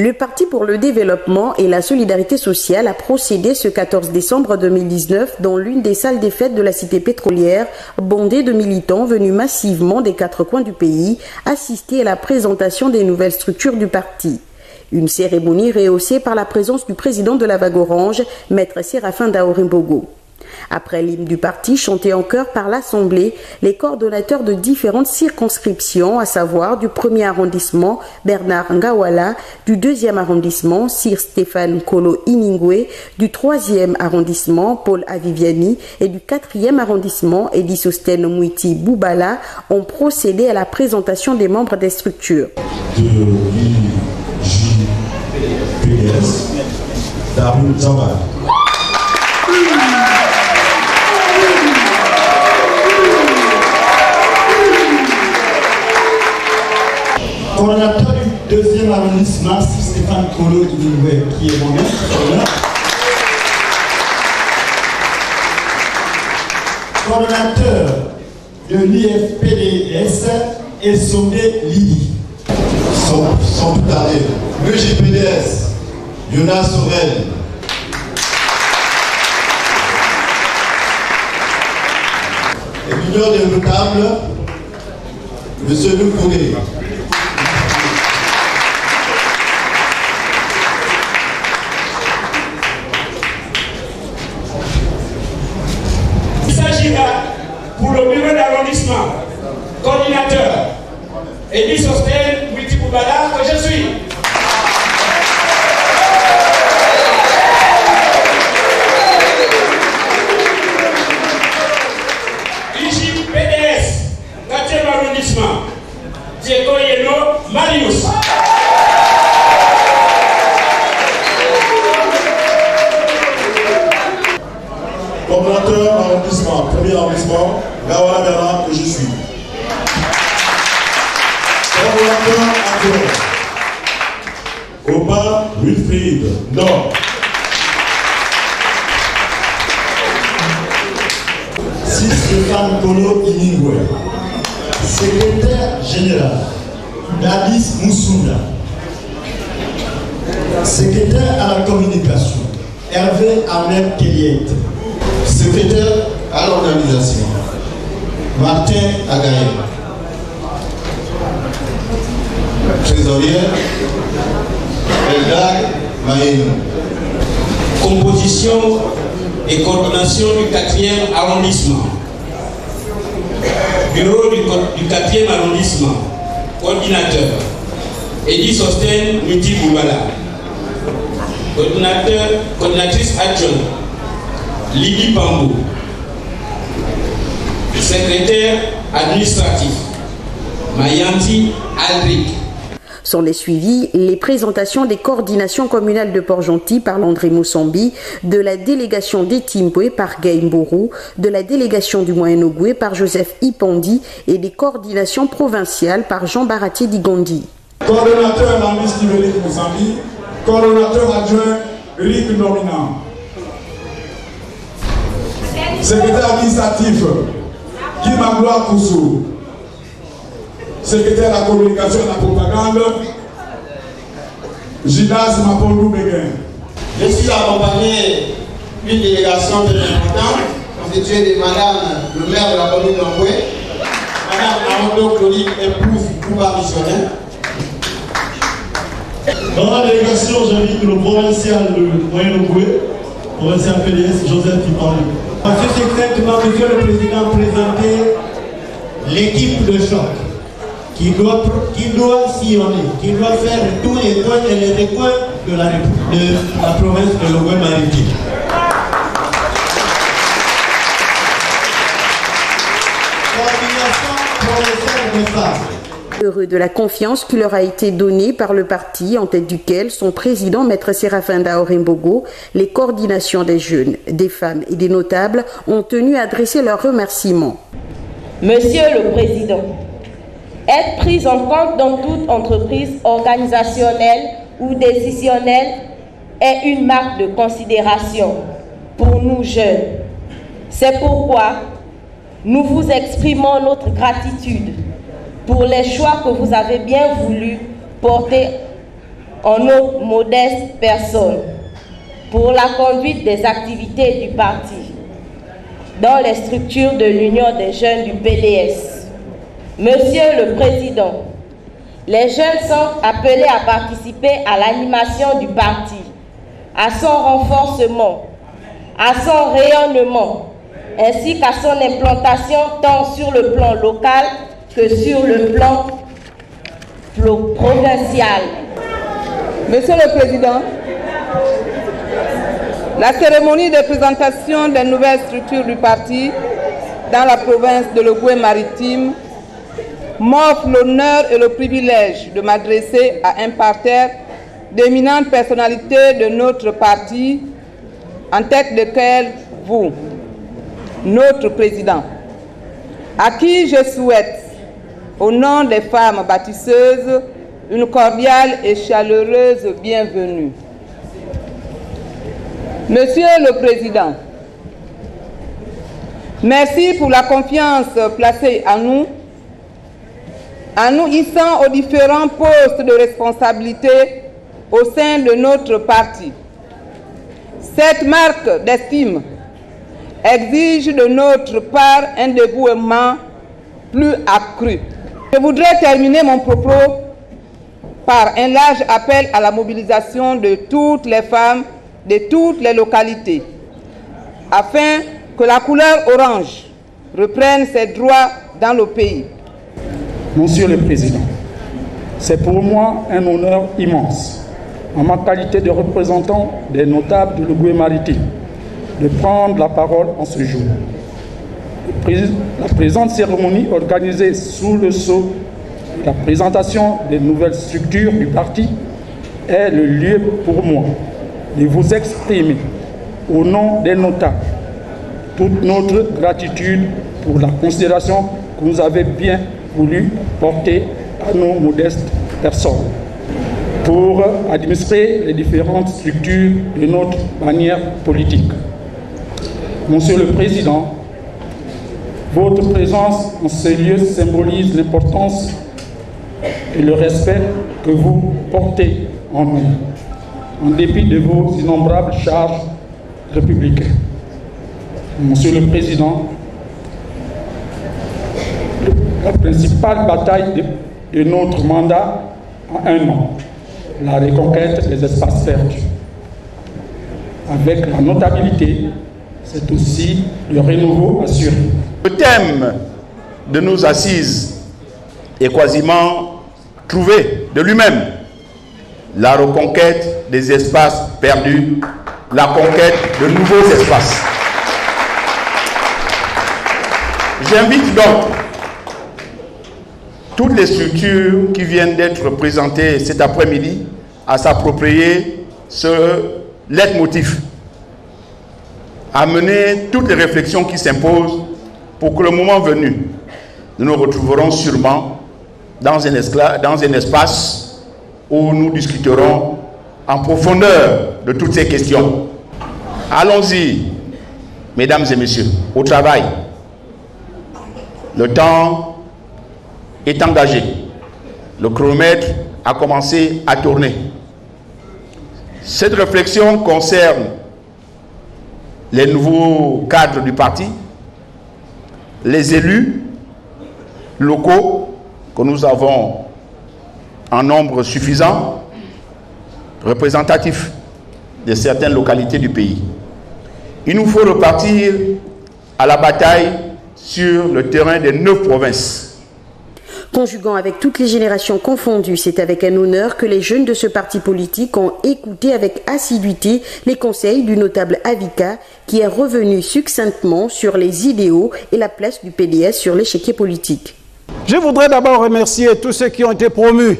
Le Parti pour le développement et la solidarité sociale a procédé ce 14 décembre 2019 dans l'une des salles des fêtes de la cité pétrolière, bondée de militants venus massivement des 4 coins du pays, assister à la présentation des nouvelles structures du parti. Une cérémonie rehaussée par la présence du président de la Vague Orange, Maître Séraphin Daorimbogo. Après l'hymne du parti chanté en chœur par l'Assemblée, les coordonnateurs de différentes circonscriptions, à savoir du 1er arrondissement, Bernard Ngawala, du 2e arrondissement, Sir Stéphane Kolo Iningwe, du 3e arrondissement, Paul Aviviani, et du 4e arrondissement, Edisostène Mouiti Boubala, ont procédé à la présentation des membres des structures. De l'IJPDS, Darul Zawad. Coordonnateur du 2e arrondissement, Stéphane Kolo Iningwe, qui est moi-même. Coordonnateur de l'IFPDS et Sondé Lili. Sans plus tarder, le GPDS, Jonas Sorel. Et l'union des notables, M. Loukouré. Il s'agira pour le bureau d'arrondissement, coordinateur, Edisostène Mouiti Boubala, que je suis. IJPDS, 4e arrondissement, Diego Yeno Marius. Coordonnateur arrondissement, 1er arrondissement, Gawala Bernard, que je suis. Coordonnateur adjoint, Oba Wilfried, Nord. Stéphane Kolo Iningwe. Secrétaire général, Dadis Moussouda. Secrétaire à la communication, Hervé Ahmed Kéliet. Secrétaire à l'organisation, Martin Agaye. Trésorière, Eldag Maïnou. Composition et coordination du 4e arrondissement. Bureau du 4e arrondissement. Coordinateur, Edisostène Mouiti Boubala. Coordinatrice adjointe, Lili Pambou. Secrétaire administratif, Mayanti Aldric. Sont les suivis les présentations des coordinations communales de Port-Gentil par Landry Moussambi, de la délégation d'Etimbwe par Gaï Mbourou, de la délégation du Moyen-Ogoué par Joseph Ipandi et des coordinations provinciales par Jean Baratier Digondi. Coordonnateur Landry Stivelik Moussambi, coordonnateur adjoint Rick Nominant. Secrétaire administratif Guy Magloire Koussou. Secrétaire de la communication et de la propagande, Gilas Mapolou Béguin. Je suis accompagné d'une délégation très importante, constituée de Madame le maire de la commune d'Angoué, Madame Aondo Claudine épouse Bouba Missionnaire. Dans la délégation, j'invite le provincial de Moyen-Ogoué, provincial PDS, Joseph Ipandi. Je secrètement, Monsieur le Président, présenter l'équipe de choc qui doit sillonner, qui doit faire tous les coins et les recoins de la province de l'Ogooué-Maritime. Coordination provinciale des femmes. Heureux de la confiance qui leur a été donnée par le parti, en tête duquel son président, Maître Séraphin Daorimbogo, les coordinations des jeunes, des femmes et des notables ont tenu à adresser leurs remerciements. Monsieur le Président, être prise en compte dans toute entreprise organisationnelle ou décisionnelle est une marque de considération pour nous jeunes. C'est pourquoi nous vous exprimons notre gratitude pour les choix que vous avez bien voulu porter en nos modestes personnes pour la conduite des activités du parti dans les structures de l'Union des jeunes du PDS. Monsieur le Président, les jeunes sont appelés à participer à l'animation du parti, à son renforcement, à son rayonnement, ainsi qu'à son implantation tant sur le plan local que sur le plan provincial. Monsieur le Président, la cérémonie de présentation des nouvelles structures du parti dans la province de l'Ogooué-Maritime m'offre l'honneur et le privilège de m'adresser à un parterre d'éminentes personnalités de notre parti, en tête desquelles vous, notre président, à qui je souhaite, au nom des femmes bâtisseuses, une cordiale et chaleureuse bienvenue. Monsieur le Président, merci pour la confiance placée en nous hissant aux différents postes de responsabilité au sein de notre parti. Cette marque d'estime exige de notre part un dévouement plus accru. Je voudrais terminer mon propos par un large appel à la mobilisation de toutes les femmes de toutes les localités, afin que la couleur orange reprenne ses droits dans le pays. Monsieur le Président, c'est pour moi un honneur immense, en ma qualité de représentant des notables de l'Ogooué-Maritime, de prendre la parole en ce jour. La présente cérémonie organisée sous le sceau de la présentation des nouvelles structures du parti est le lieu pour moi de vous exprimer au nom des notables toute notre gratitude pour la considération que vous avez bien voulu porter à nos modestes personnes pour administrer les différentes structures de notre bannière politique. Monsieur le Président, votre présence en ces lieux symbolise l'importance et le respect que vous portez en nous, en dépit de vos innombrables charges républicaines. Monsieur le Président, la principale bataille de notre mandat a un nom, la reconquête des espaces perdus. Avec la notabilité, c'est aussi le renouveau assuré. Le thème de nos assises est quasiment trouvé de lui-même. La reconquête des espaces perdus, la conquête de nouveaux espaces. J'invite donc toutes les structures qui viennent d'être présentées cet après-midi à s'approprier ce leitmotiv, à mener toutes les réflexions qui s'imposent pour que le moment venu, nous nous retrouverons sûrement dans un espace où nous discuterons en profondeur de toutes ces questions. Allons-y, mesdames et messieurs, au travail. Le temps est engagé. Le chronomètre a commencé à tourner. Cette réflexion concerne les nouveaux cadres du parti, les élus locaux que nous avons en nombre suffisant, représentatifs de certaines localités du pays. Il nous faut repartir à la bataille sur le terrain des 9 provinces. Conjuguant avec toutes les générations confondues, c'est avec un honneur que les jeunes de ce parti politique ont écouté avec assiduité les conseils du notable Avika, qui est revenu succinctement sur les idéaux et la place du PDS sur l'échiquier politique. Je voudrais d'abord remercier tous ceux qui ont été promus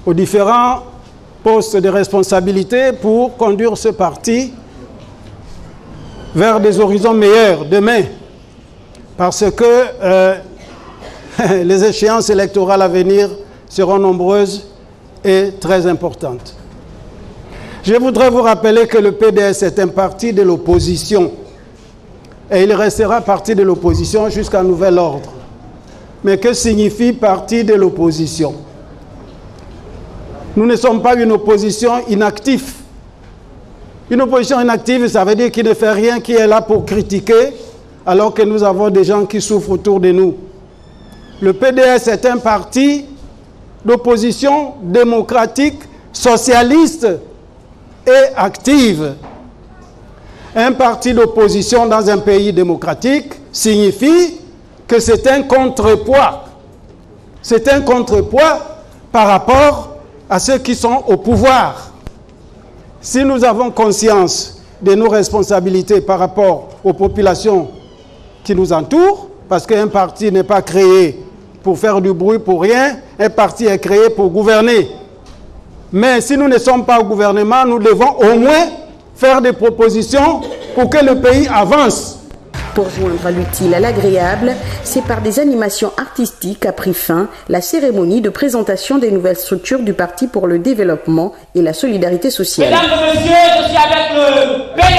aux différents postes de responsabilité pour conduire ce parti vers des horizons meilleurs demain, parce que les échéances électorales à venir seront nombreuses et très importantes. Je voudrais vous rappeler que le PDS est un parti de l'opposition et il restera parti de l'opposition jusqu'à nouvel ordre. Mais que signifie parti de l'opposition? Nous ne sommes pas une opposition inactive. Une opposition inactive, ça veut dire qu'il ne fait rien, qui est là pour critiquer, alors que nous avons des gens qui souffrent autour de nous. Le PDS est un parti d'opposition démocratique, socialiste et active. Un parti d'opposition dans un pays démocratique signifie que c'est un contrepoids. C'est un contrepoids par rapport à ceux qui sont au pouvoir. Si nous avons conscience de nos responsabilités par rapport aux populations qui nous entourent, parce qu'un parti n'est pas créé pour faire du bruit pour rien, un parti est créé pour gouverner. Mais si nous ne sommes pas au gouvernement, nous devons au moins faire des propositions pour que le pays avance. Pour joindre l'utile à l'agréable, c'est par des animations artistiques qu'a pris fin la cérémonie de présentation des nouvelles structures du Parti pour le développement et la solidarité sociale. Mesdames et messieurs, je suis avec le